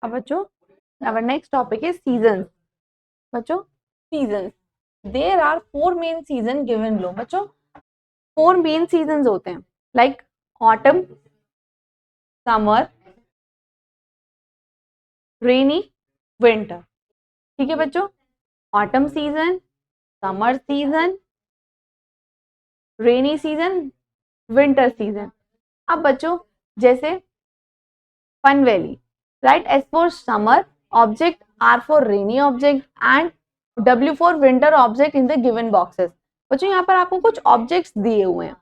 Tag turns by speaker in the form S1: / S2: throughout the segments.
S1: अब बच्चों our next topic is seasons. बच्चों seasons. There are 4 main season given below. बच्चों 4 main seasons होते हैं like autumn, summer, rainy, winter. ठीक है बच्चों, autumn season, summer season, rainy season, winter season. अब बच्चों जैसे Fun Valley, right, S for summer object, R for rainy object and W for winter object in the given boxes. बच्चों यहाँ पर आपको कुछ ऑब्जेक्ट्स दिए हुए हैं,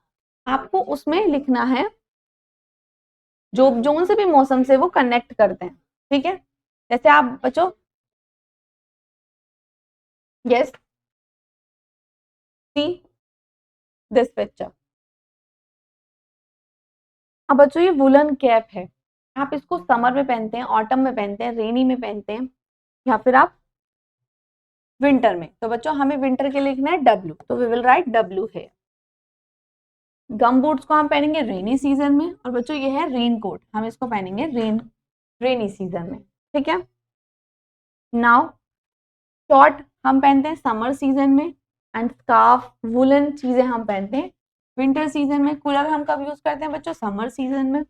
S1: आपको उसमें लिखना है जो जोन से भी मौसम से वो कनेक्ट करते हैं. ठीक है, जैसे आप बच्चों यस सी दिस पिक्चर. अब बच्चों ये वुलन कैप है, आप इसको समर में पहनते हैं, ऑटम में पहनते हैं, रेनी में पहनते हैं या फिर आप विंटर में. तो बच्चों हमें विंटर के लिए लिखना है डब्ल्यू, तो वी विल राइट डब्ल्यू है. गम बूट्स को हम पहनेंगे रेनी सीजन में, और बच्चों ये है रेन कोट, हम इसको पहनेंगे रेनी सीजन में. ठीक है, नाउ शॉर्ट हम पहनते हैं समर सीजन में, एंड स्कार्फ वुलन चीजें हम पहनते हैं विंटर सीजन में. कूलर हम कब यूज करते हैं बच्चों? समर सीजन में.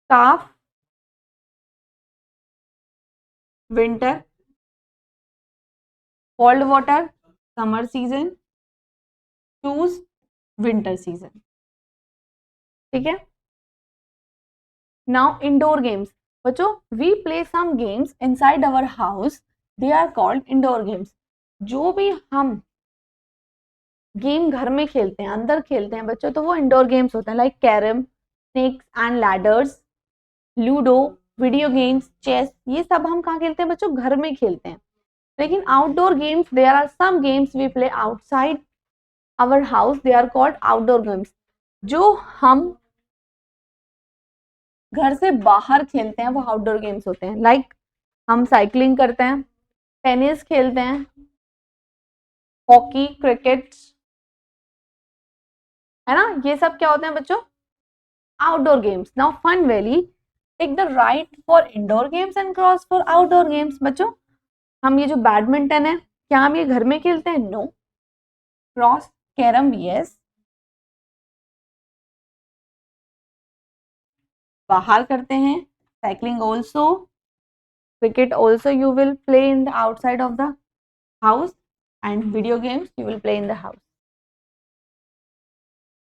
S1: Scarf winter, cold water summer season, shoes winter season. ठीक है, नाउ इंडोर गेम्स. बच्चों we play some games inside our house, they are called indoor games. जो भी हम गेम घर में खेलते हैं, अंदर खेलते हैं बच्चों, तो वो इंडोर गेम्स होते हैं like carrom, snakes and ladders, ludo, video games, chess. ये सब हम कहाँ खेलते हैं बच्चों? घर में खेलते हैं. लेकिन outdoor games, there are some games we play outside our house, they are called outdoor games. जो हम घर से बाहर खेलते हैं वो आउटडोर गेम्स होते हैं. लाइक हम साइकिलिंग करते हैं, टेनिस खेलते हैं, हॉकी, क्रिकेट, है ना, ये सब क्या होते हैं बच्चों? Outdoor games. Now Fun Valley, take the right for indoor games and cross for outdoor games. बच्चों हम ये जो बैडमिंटन है, क्या हम ये घर में खेलते हैं? नो. क्रॉस कैरम यस, बाहर करते हैं. Cycling also, cricket also you will play in the outside of the house, and video games you will play in the house.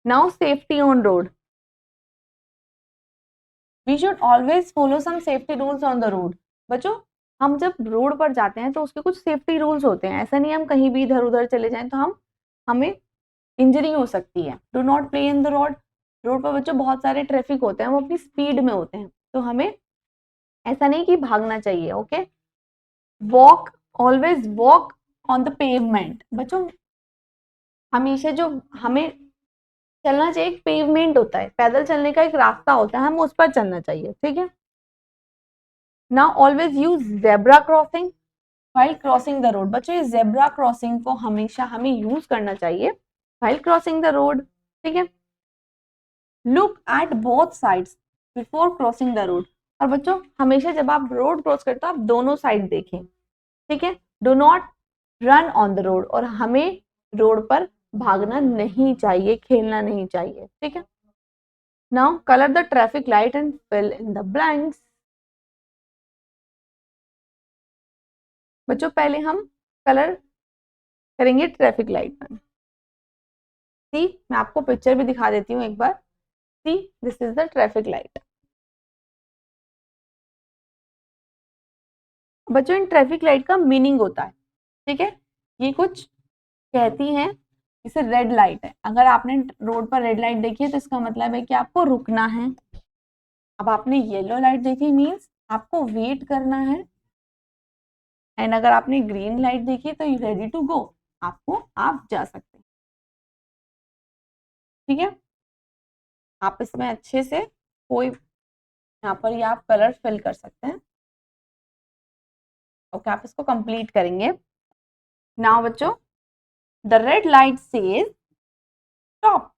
S1: Now safety on road, we should always follow some safety rules on the road. बच्चों हम जब road पर जाते हैं तो उसके कुछ safety rules होते हैं. ऐसा नहीं हम कहीं भी इधर उधर चले जाएं तो हमें इंजरी हो सकती है. Do not play in the road. Road पर बच्चों बहुत सारे ट्रैफिक होते हैं, वो अपनी स्पीड में होते हैं, तो हमें ऐसा नहीं कि भागना चाहिए. Okay, walk, always walk on the pavement. बच्चों हमेशा जो हमें चलना चाहिए, एक पेवमेंट होता है, पैदल चलने का एक रास्ता होता है, हम उस पर चलना चाहिए. ठीक है, now always use zebra crossing while crossing the road. बच्चों ये जेब्रा क्रॉसिंग को हमेशा हमें यूज करना चाहिए व्हाइल क्रॉसिंग द रोड. ठीक है, look at both sides before crossing the road. और बच्चों हमेशा जब आप रोड क्रॉस करते हो आप दोनों साइड देखें. ठीक है, do not run on the road. और हमें रोड पर भागना नहीं चाहिए, खेलना नहीं चाहिए. ठीक है, now colour the traffic light and fill in the blanks. बच्चों पहले हम कलर करेंगे ट्रैफिक लाइट में. सी, मैं आपको पिक्चर भी दिखा देती हूँ एक बार. See, this is the traffic light. बच्चों इन ट्रैफिक लाइट का मीनिंग होता है. ठीक है, ये कुछ कहती हैं, इसे रेड लाइट है. अगर आपने रोड पर रेड लाइट देखी है तो इसका मतलब है कि आपको रुकना है. अब आपने येलो लाइट देखी मींस आपको वेट करना है. एंड अगर आपने ग्रीन लाइट देखी तो यू रेडी टू गो, आप जा सकते हैं. ठीक है, आप इसमें अच्छे से कोई यहाँ पर ये आप कलर फिल कर सकते हैं. ओके, आप इसको कंप्लीट करेंगे. नाउ बच्चों the red light says stop.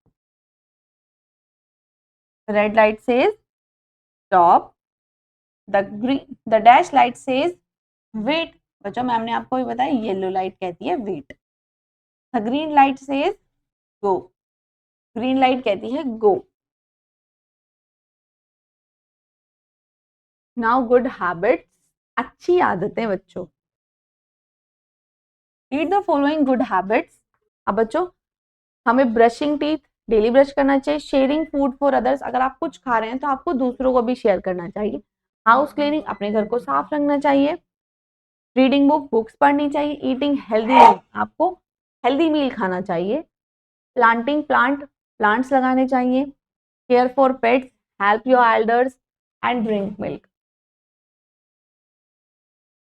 S1: Red light says stop. The dash light says wait. बच्चों मैम ने आपको भी बताया येलो लाइट कहती है वेट। The green light says go, green light कहती है गो। नाउ गुड हैबिट्स, अच्छी आदतें बच्चों। Read the following good habits. अब बच्चों हमें ब्रशिंग टीथ डेली ब्रश करना चाहिए, शेयरिंग फूड फॉर अदर्स, अगर आप कुछ खा रहे हैं तो आपको दूसरों को भी शेयर करना चाहिए, हाउस क्लीनिंग, अपने घर को साफ रखना चाहिए, रीडिंग बुक्स पढ़नी चाहिए, ईटिंग हेल्दी, आपको हेल्दी मील खाना चाहिए, प्लांटिंग प्लांट्स लगाने चाहिए, care for pets, help your elders and drink milk.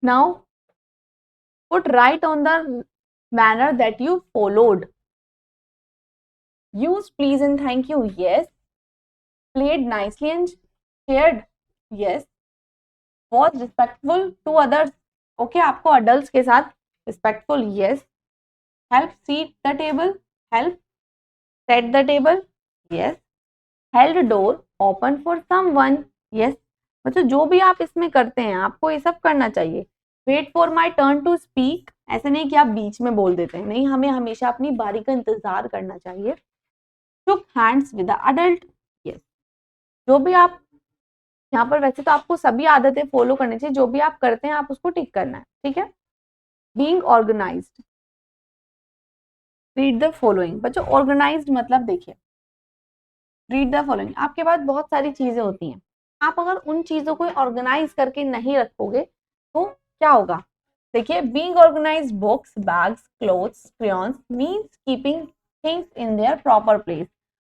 S1: Now put right on the manner that you followed. Use please and thank you, yes. Played nicely and shared, yes. Was respectful to others, okay, आपको adults के साथ respectful, yes. Help seat the table, help set the table, yes. Held door open for someone, yes. मतलब जो भी आप इसमें करते हैं आपको ये सब करना चाहिए। Wait for my turn to speak, ऐसे नहीं कि आप बीच में बोल देते हैं, नहीं, हमें हमेशा अपनी बारी का इंतजार करना चाहिए। Shook hands with the adult, yes. जो भी आप यहाँ पर, वैसे तो आपको सभी आदतें फॉलो करनी चाहिए, जो भी आप करते हैं आप उसको टिक करना है, ठीक है। Being organised, read the following. बच्चों ऑर्गेनाइज्ड मतलब देखिए, रीड द फॉलोइंग, आपके पास बहुत सारी चीजें होती हैं, आप अगर उन चीजों को ऑर्गेनाइज करके नहीं रखोगे तो क्या होगा। देखिए, being organised books, bags, clothes, crayons means keeping things in their proper place.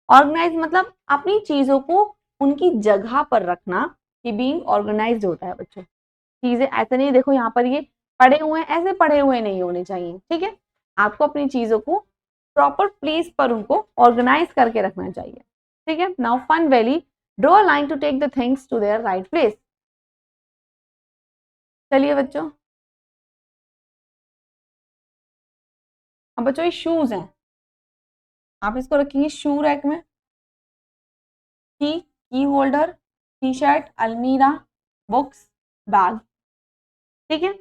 S1: Organise मतलब अपनी चीजों को उनकी जगह पर रखना, ये बीइंग ऑर्गेनाइज्ड होता है बच्चों। चीजें ऐसे नहीं, देखो यहाँ पर ये पड़े हुए हैं, ऐसे पड़े हुए नहीं होने चाहिए, ठीक है। आपको अपनी चीजों को प्रॉपर प्लेस पर उनको ऑर्गेनाइज करके रखना चाहिए, ठीक है। Now Fun Valley, draw a line to take the things to their right place. चलिए बच्चों, अब बच्चों ये शूज हैं, आप इसको रखेंगे शू रैक में। की होल्डर, टी शर्ट, अलमीरा, बुक्स, बैग, ठीक है।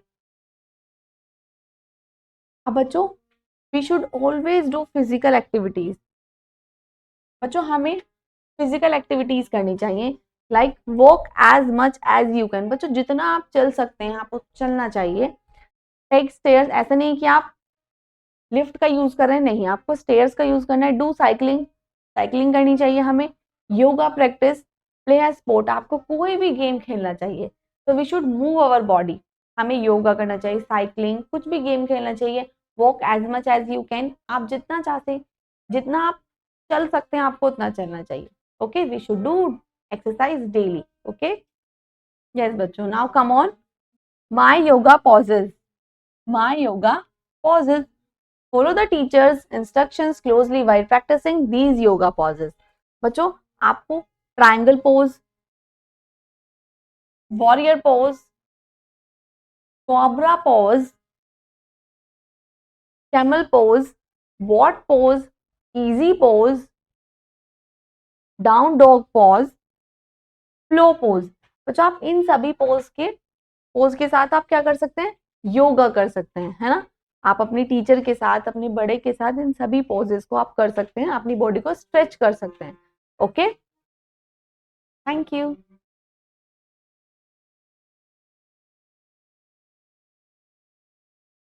S1: अब बच्चों we should always do physical activities. बच्चों हमें फिजिकल एक्टिविटीज करनी चाहिए, like walk as much as you can. बच्चों जितना आप चल सकते हैं आपको चलना चाहिए। टेक स्टेयर्स, ऐसा नहीं कि आप लिफ्ट का यूज कर रहे हैं, नहीं, आपको स्टेयर्स का यूज करना है। डू साइकिलिंग, साइकिलिंग करनी चाहिए हमें। Yoga practice, play a sport, आपको कोई भी गेम खेलना चाहिए। तो we should move our body, हमें योगा करना चाहिए, साइकिलिंग, कुछ भी गेम खेलना चाहिए। Walk as much as you can, आप जितना चाहते, जितना आप चल सकते हैं आपको उतना चलना चाहिए, okay. We should do exercise daily, okay. Yes बच्चों, now come on, my yoga poses, my yoga poses. Follow the teacher's instructions closely while practicing these yoga poses. बच्चों आपको triangle pose, warrior pose, cobra pose, camel pose, what pose, easy pose, down dog pose, flow pose. बच्चों आप इन सभी pose के साथ आप क्या कर सकते हैं, योगा कर सकते हैं, है ना। आप अपनी टीचर के साथ, अपने बड़े के साथ इन सभी पोजेस को आप कर सकते हैं, अपनी बॉडी को स्ट्रेच कर सकते हैं, ओके। Thank you.